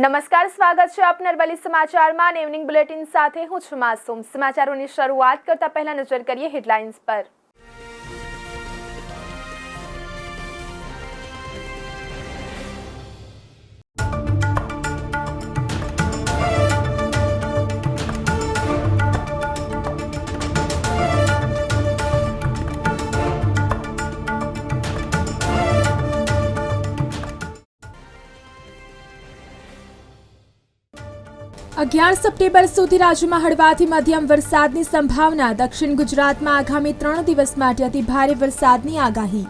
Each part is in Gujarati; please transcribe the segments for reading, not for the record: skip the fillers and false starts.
નમસ્કાર, સ્વાગત છે આપ નરવલી સમાચારમાં ઇવનિંગ બુલેટિન સાથે હું છું માસૂમ। સમાચારોની શરૂઆત કરતા પહેલા નજર કરીએ હેડલાઇન્સ પર। સપ્ટેમ્બર સુધી રાજ્યમાં હળવાથી મધ્યમ વરસાદની સંભાવના। દક્ષિણ ગુજરાતમાં આગામી 3 દિવસ માટે અતિ ભારે વરસાદની આગાહી।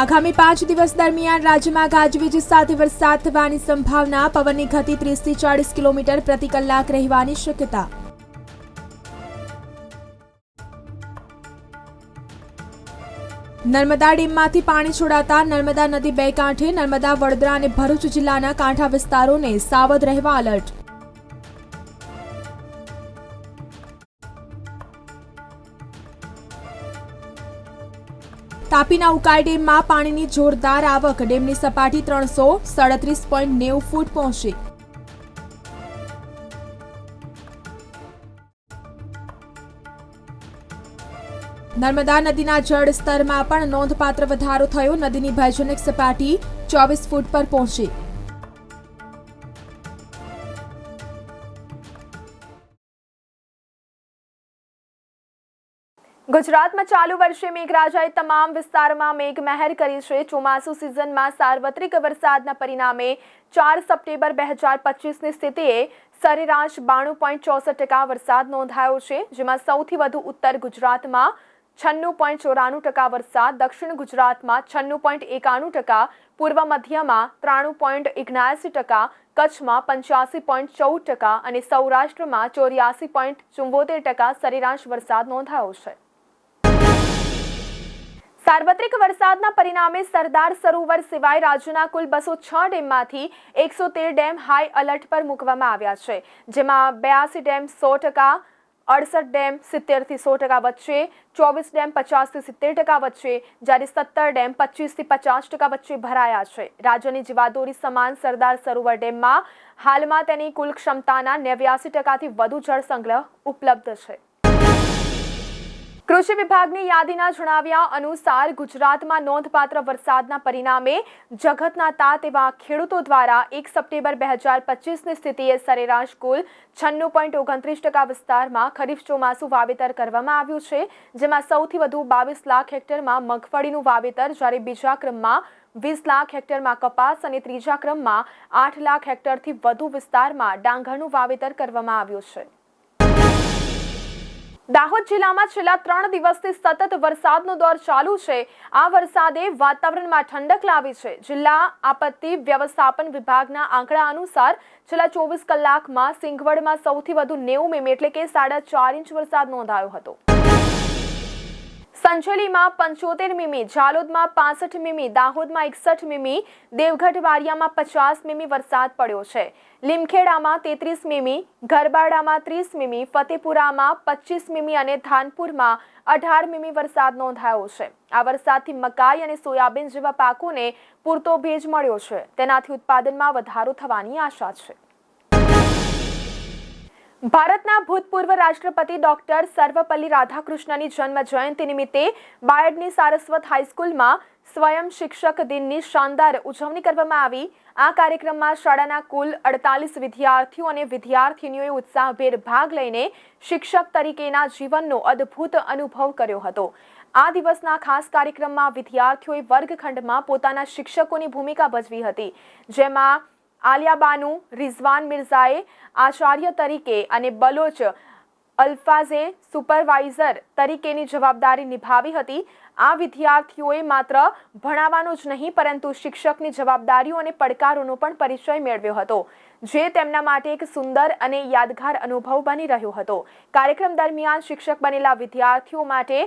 આગામી 5 દિવસ દરમિયાન રાજ્યમાં ગાજવીજ સાથે વરસાદ થવાની સંભાવના। પવનની ગતિ 30 થી 40 કિલોમીટર પ્રતિ કલાક રહેવાની શક્યતા। નર્મદા ડેમમાંથી પાણી છોડાતા નર્મદા નદી બે કાંઠે। નર્મદા, વડોદરા અને ભરૂચ જિલ્લાના કાંઠા વિસ્તારોને સાવધ રહેવા એલર્ટ। તાપીના ઉકાઈ ડેમમાં પાણીની જોરદાર આવક। ડેમની સપાટી 337.90 ફૂટ પહોંચી। નર્મદા નદીના જળ સ્તરમાં પણ નોંધપાત્ર વધારો થયો। નદીની ભયજનક સપાટી 24 ફૂટ પર પહોંચી। ગુજરાતમાં ચાલુ વર્ષે મેઘરાજાએ તમામ વિસ્તારોમાં મેઘમહેર કરી છે। ચોમાસુ સિઝનમાં સાર્વત્રિક વરસાદના પરિણામે 4 સપ્ટેમ્બર 2025ની સ્થિતિએ સરેરાશ 92.64% વરસાદ નોંધાયો છે, જેમાં સૌથી વધુ ઉત્તર ગુજરાતમાં 96.94% વરસાદ, દક્ષિણ ગુજરાતમાં 96.91%, પૂર્વ મધ્યમાં 93.79%, કચ્છમાં 85.14% અને સૌરાષ્ટ્રમાં 84.74% સરેરાશ વરસાદ નોંધાયો છે। સાર્વત્રિક વરસાદના પરિણામે સરદાર સરોવર સિવાય રાજ્યના કુલ 206 ડેમમાંથી 113 ડેમ હાઈ એલર્ટ પર મૂકવામાં આવ્યા છે, જેમાં 82 ડેમ 100%, 68 ડેમ 70 થી 100% વચ્ચે, 24 ડેમ 50 થી 70% વચ્ચે, જ્યારે 17 ડેમ 25 થી 50% વચ્ચે ભરાયા છે। રાજ્યની જીવાદોરી સમાન સરદાર સરોવર ડેમમાં હાલમાં તેની કુલ ક્ષમતાના 89%થી વધુ જળ સંગ્રહ ઉપલબ્ધ છે। કૃષિ વિભાગની યાદીના જણાવ્યા અનુસાર ગુજરાતમાં નોંધપાત્ર વરસાદના પરિણામે જગતના તાત એવા ખેડૂતો દ્વારા 1 સપ્ટેમ્બર 2025ની સ્થિતિએ સરેરાશ કુલ 96.29% વિસ્તારમાં ખરીફ ચોમાસુ વાવેતર કરવામાં આવ્યું છે, જેમાં સૌથી વધુ 22 લાખ હેક્ટરમાં મગફળીનું વાવેતર, જ્યારે બીજા ક્રમમાં 20 લાખ હેક્ટરમાં કપાસ અને ત્રીજા ક્રમમાં 8 લાખ હેક્ટરથી વધુ વિસ્તારમાં ડાંગરનું વાવેતર કરવામાં આવ્યું છે। દાહોદ જિલ્લામાં છેલ્લા 3 દિવસથી સતત વરસાદનો દોર ચાલુ છે। આ વરસાદે વાતાવરણમાં ઠંડક લાવી છે। જિલ્લા આપત્તિ વ્યવસ્થાપન વિભાગના આંકડા અનુસાર છેલ્લા 24 કલાકમાં સિંગવડમાં સૌથી વધુ 90 મીમી એટલે કે 4.5 ઇંચ વરસાદ નોંધાયો હતો। સંજેલીમાં 75 મીમી, જાલોદમાં 65 મીમી, દાહોદમાં 61 મીમી, દેવગઢ વારિયામાં 50 મીમી વરસાદ પડ્યો છે। લીમખેડામાં 33 મીમી, ગરબાડામાં 30 મીમી, ફતેપુરામાં 25 મીમી અને ધાનપુરમાં 18 મીમી વરસાદ નોંધાયો છે। આ વરસાદથી મકાઈ અને સોયાબીન જેવા પાકોને પૂરતો ભેજ મળ્યો છે, તેનાથી ઉત્પાદનમાં વધારો થવાની આશા છે। ભારતના ભૂતપૂર્વ રાષ્ટ્રપતિ ડોક્ટર સર્વપલ્લી રાધાકૃષ્ણનની જન્મ જયંતિ નિમિત્તે બાયડની સારસ્વત હાઈસ્કૂલમાં સ્વયં શિક્ષક દિનની શાનદાર ઉજવણી કરવામાં આવી। આ કાર્યક્રમમાં શાળાના કુલ 48 વિદ્યાર્થીઓ અને વિદ્યાર્થિનીઓએ ઉત્સાહભેર ભાગ લઈને શિક્ષક તરીકેના જીવનનો અદ્ભુત અનુભવ કર્યો હતો। આ દિવસના ખાસ કાર્યક્રમમાં વિદ્યાર્થીઓએ વર્ગખંડમાં પોતાના શિક્ષકોની ભૂમિકા ભજવી હતી, જેમાં આલિયા બાનુ, રિઝવાન મિર્ઝાએ આચાર્ય તરીકે અને બલોચ અલ્ફાઝે સુપરવાઇઝર તરીકેની જવાબદારી નિભાવી હતી। આ વિદ્યાર્થીઓએ માત્ર ભણાવવાનું જ નહીં પરંતુ શિક્ષકની જવાબદારીઓ અને પડકારોનો પણ પરિચય મેળવ્યો હતો, જે તેમના માટે એક સુંદર અને યાદગાર અનુભવ બની રહ્યો હતો। કાર્યક્રમ દરમિયાન શિક્ષક બનેલા વિદ્યાર્થીઓ માટે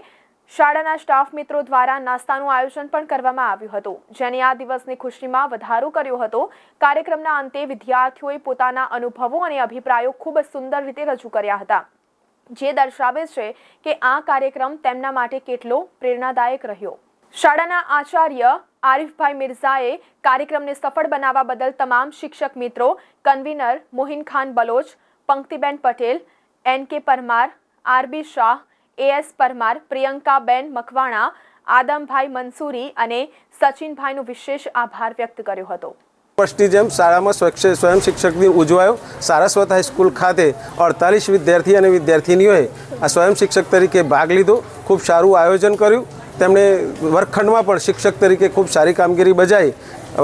શાળાના સ્ટાફ મિત્રો દ્વારા નાસ્તાનું આયોજન પણ કરવામાં આવ્યું હતું, જેને આ દિવસની ખુશીમાં વધારો કર્યો હતો। કાર્યક્રમના અંતે વિદ્યાર્થીઓએ પોતાના અનુભવો અને અભિપ્રાયો ખૂબ સુંદર રીતે રજૂ કર્યા હતા, જે દર્શાવે છે કે આ કાર્યક્રમ તેમના માટે કેટલો પ્રેરણાદાયક રહ્યો। શાળાના આચાર્ય આરિફભાઈ મિર્ઝાએ કાર્યક્રમને સફળ બનાવવા બદલ તમામ શિક્ષક મિત્રો, કન્વીનર મોહિન ખાન બલોચ, પંક્તિબેન પટેલ, એન.કે. પરમાર, આર.બી. શાહ, એ.એસ. પરમાર, પ્રિયંકાબેન મકવાણા, આદમભાઈ મંસૂરી અને સચિનભાઈનો વિશેષ આભાર વ્યક્ત કર્યો હતો. વર્ષની જેમ શાળામાં સ્વયં શિક્ષક દિન ઉજવાયો. સારસ્વત હાઈસ્કૂલ ખાતે 48 વિદ્યાર્થી અને વિદ્યાર્થીનીઓએ આ સ્વયં શિક્ષક તરીકે ભાગ લીધો. ખૂબ સારું આયોજન કર્યું. તેમણે વર્ગખંડમાં પણ શિક્ષક તરીકે ખૂબ સારી કામગીરી બજાવી.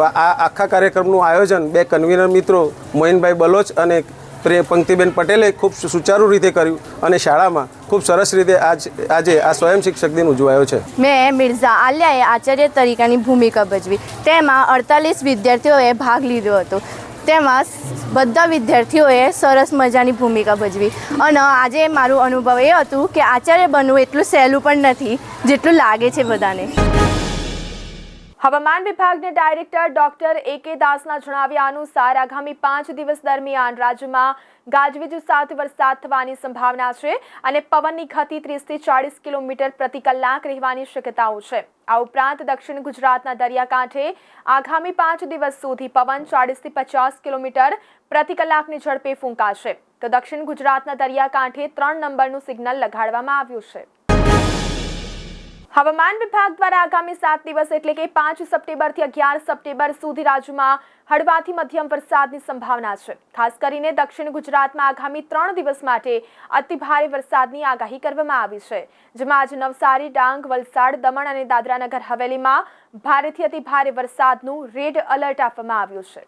આ આખા કાર્યક્રમનું આયોજન બે કન્વીનર મિત્રો મોહિનભાઈ બલોચ અને પંક્તિબેન પટેલે ખૂબ સુચારુ રીતે કર્યું અને શાળામાં ખૂબ સરસ રીતે આજે આ સ્વયં શિક્ષક દિન ઉજવાયો છે. મેં મિર્ઝા આલિયાએ આચાર્ય તરીકેની ભૂમિકા ભજવી. તેમાં 48 વિદ્યાર્થીઓએ ભાગ લીધો હતો. તેમાં બધા વિદ્યાર્થીઓએ સરસ મજાની ભૂમિકા ભજવી અને આજે મારું અનુભવ એ હતું કે આચાર્ય બનવું એટલું સહેલું પણ નથી જેટલું લાગે છે બધાને. હવામાન વિભાગના ડાયરેક્ટર ડોક્ટર એ.કે. દાસના જણાવ્યા અનુસાર આગામી 5 દિવસ દરમિયાન રાજ્યમાં ગાજવીજ સાથે વરસાદ થવાની સંભાવના છે અને પવનની ગતિ 30 થી 40 કિલોમીટર પ્રતિ કલાક રહેવાની શક્યતાઓ છે. આ ઉપરાંત દક્ષિણ ગુજરાતના દરિયાકાંઠે આગામી 5 દિવસ સુધી પવન 40 થી 50 કિલોમીટર પ્રતિ કલાકની ઝડપે ફૂંકાશે. તો દક્ષિણ ગુજરાતના દરિયાકાંઠે 3 નંબરનું સિગ્નલ લગાડવામાં આવ્યું છે. હવામાન વિભાગ દ્વારા આગામી 7 દિવસ એટલે કે 5 સપ્ટેમ્બરથી 11 સપ્ટેમ્બર સુધી રાજ્યમાં હળવાથી મધ્યમ વરસાદની સંભાવના છે. ખાસ કરીને દક્ષિણ ગુજરાતમાં આગામી 3 દિવસ માટે અતિભારે વરસાદની આગાહી કરવામાં આવી છે. જેમાં આજે નવસારી, ડાંગ, વલસાડ, દમણ અને દાદરાનગર હવેલીમાં ભારેથી અતિભારે વરસાદનું રેડ એલર્ટ આપવામાં આવ્યું છે.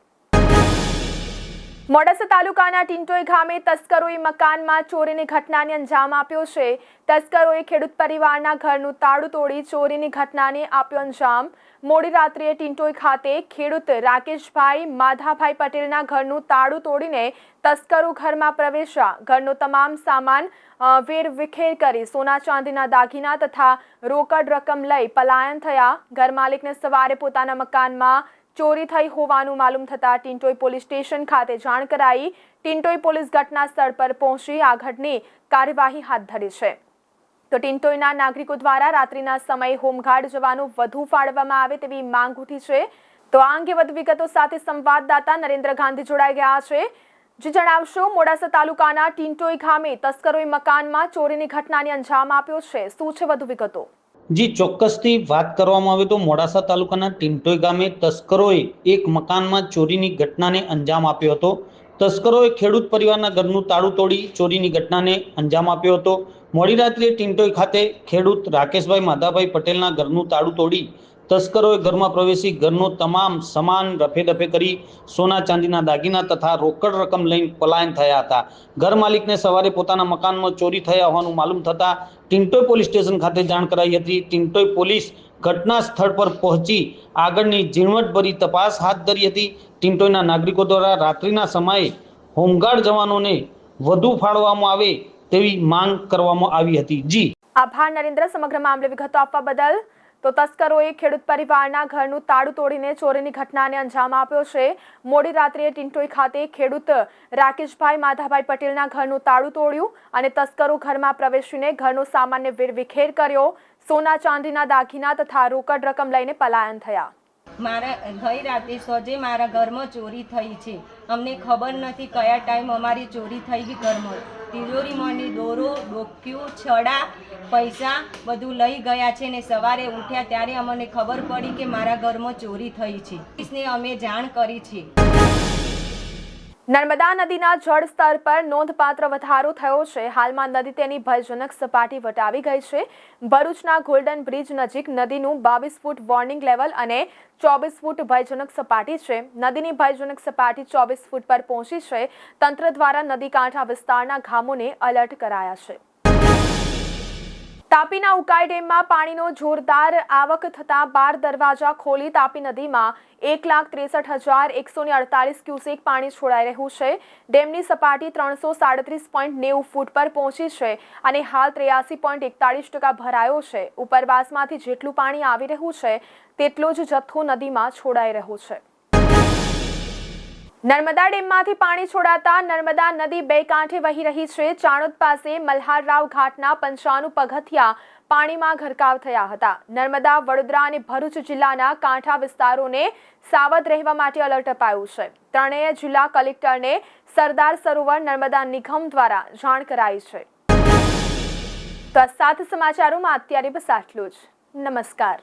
મોડાસા તાલુકાના ટિન્ટોઈ ગામે તસ્કરોએ મકાનમાં ચોરીની ઘટનાને અંજામ આપ્યો છે. તસ્કરોએ ખેડૂત પરિવારના ઘરનું તાળું તોડી ચોરીની ઘટનાને આપ્યો અંજામ. મોડી રાત્રે ટિન્ટોઈ ખાતે ખેડૂત રાકેશભાઈ માધાભાઈ પટેલના ઘરનું તાળું તોડીને તસ્કરો ઘરમાં પ્રવેશ્યા. ઘરનો તમામ સામાન વેરવિખેર કરી સોના ચાંદીના દાગીના તથા રોકડ રકમ લઈ પલાયન થયા. ઘર માલિકને સવારે પોતાના મકાનમાં ચોરી થઈ હોવાનું માલુમ થતાં ટિન્ટોઈ પોલીસ સ્ટેશન ખાતે જાણ કરાઈ. ટિન્ટોઈ પોલીસ ઘટના સ્થળ પર પહોંચી આગળની કાર્યવાહી હાથ ધરી છે. તો ટિન્ટોઈના નાગરિકો દ્વારા રાત્રિના સમયે હોમગાર્ડ જવાનો વધુ ફાળવવામાં આવે તેવી માંગ ઉઠી છે. તો આ અંગે વધુ વિગતો સાથે સંવાદદાતા નરેન્દ્ર ગાંધી જોડાઈ ગયા છે. જે જણાવશો, મોડાસા તાલુકાના ટિન્ટોઈ ગામે તસ્કરોએ મકાનમાં ચોરીની ઘટનાને અંજામ આપ્યો છે. શું છે વધુ વિગતો? જી, ચોક્કસથી વાત કરવામાં આવે તો મોડાસા તાલુકાના ટિન્ટોઈ ગામે તસ્કરોએ એક મકાનમાં ચોરીની ઘટનાને અંજામ આપ્યો હતો. તસ્કરોએ ખેડૂત પરિવારના ઘરનું તાળું તોડી ચોરીની ઘટનાને અંજામ આપ્યો હતો. મોડી રાત્રે ટિન્ટોઈ ખાતે ખેડૂત રાકેશભાઈ માધાભાઈ પટેલના ઘરનું તાળું તોડી તસ્કરોએ ઘરમાં પ્રવેશી ઘરનો તમામ સામાન રફેદફે કરી સોના ચાંદીના દાગીના તથા રોકડ રકમ લઈને પલાયન થયા હતા. ઘર માલિકને સવારે પોતાના મકાનમાં ચોરી થયા હોવાનું માલુમ થતાં ટિન્ટોઈ પોલીસ સ્ટેશન ખાતે જાણ કરાઈ હતી. ટિન્ટોઈ પોલીસ ઘટના સ્થળ પર પહોંચી આગળની ઝીણવટભરી તપાસ હાથ ધરી હતી. ટિન્ટોઈના નાગરિકો દ્વારા રાત્રિના સમયે હોમગાર્ડ જવાનોને વધુ ફાળવવામાં આવે તેવી માંગ કરવામાં આવી હતી. જી આભાર નરેન્દ્ર, સમગ્ર મામલે વિગતો આપવા બદલ. તો તસ્કરોએ ખેડૂત પરિવારના ઘરનું તાળું તોડીને ચોરીની ઘટનાને અંજામ આપ્યો છે. મોડી રાત્રે ટિન્ટોઈ ખાતે ખેડૂત રાકેશભાઈ માધાભાઈ પટેલના ઘરનું તાળું તોડ્યું અને તસ્કરો ઘરમાં પ્રવેશીને ઘરનો સામાનને વેરવિખેર કર્યો. સોના ચાંદીના દાગીના તથા રોકડ રકમ લઈને પલાયન થયા. ગઈ રાતે સોજે મારા ઘરમાં ચોરી થઈ છે. અમને ખબર નથી કયા ટાઈમ અમારી ચોરી થઈ ગઈ. ઘરમાં તિજોરીમાંની દોરો, ડોક્યું, છડા, પૈસા બધું લઈ ગયા છે ને સવારે ઉઠ્યા ત્યારે અમને ખબર પડી કે મારા ઘરમાં ચોરી થઈ છે. પોલીસને અમે જાણ કરી છે. નર્મદા નદીના જળસ્તર પર નોંધપાત્ર વધારો થયો છે. હાલમાં નદી તેની ભયજનક સપાટી વટાવી ગઈ છે. ભરૂચના ગોલ્ડન બ્રિજ નજીક નદીનું 22 ફૂટ વોર્નિંગ લેવલ અને 24 ફૂટ ભયજનક સપાટી છે. નદીની ભયજનક સપાટી 24 ફૂટ પર પહોંચી છે. તંત્ર દ્વારા નદી કાંઠા વિસ્તારના ગામોને એલર્ટ કરાયા છે. તાપીના ઉકાઈ ડેમમાં પાણીનો જોરદાર આવક થતાં 12 દરવાજા ખોલી તાપી નદીમાં 1,63,148 ક્યુસેક પાણી છોડાઈ રહ્યું છે. ડેમની સપાટી 337.90 ફૂટ પર પહોંચી છે અને હાલ 83.41% ભરાયો છે. ઉપરવાસમાંથી જેટલું પાણી આવી રહ્યું છે તેટલો જ જથ્થો નદીમાં છોડાઈ રહ્યો છે. નર્મદા ડેમમાંથી પાણી છોડાતા નર્મદા નદી બે કાંઠે વહી રહી છે. ચાણોદ પાસે મલ્હારરાવ ઘાટના 95 પગથિયા પાણીમાં ગરકાવ થયા હતા. નર્મદા, વડોદરા અને ભરૂચ જિલ્લાના કાંઠા વિસ્તારોને સાવધ રહેવા માટે એલર્ટ અપાયું છે. ત્રણેય જિલ્લા કલેક્ટરને સરદાર સરોવર નર્મદા નિગમ દ્વારા જાણ કરાઈ છે. તો આ 7 સમાચારોમાં અત્યારે બસ આટલું જ. નમસ્કાર.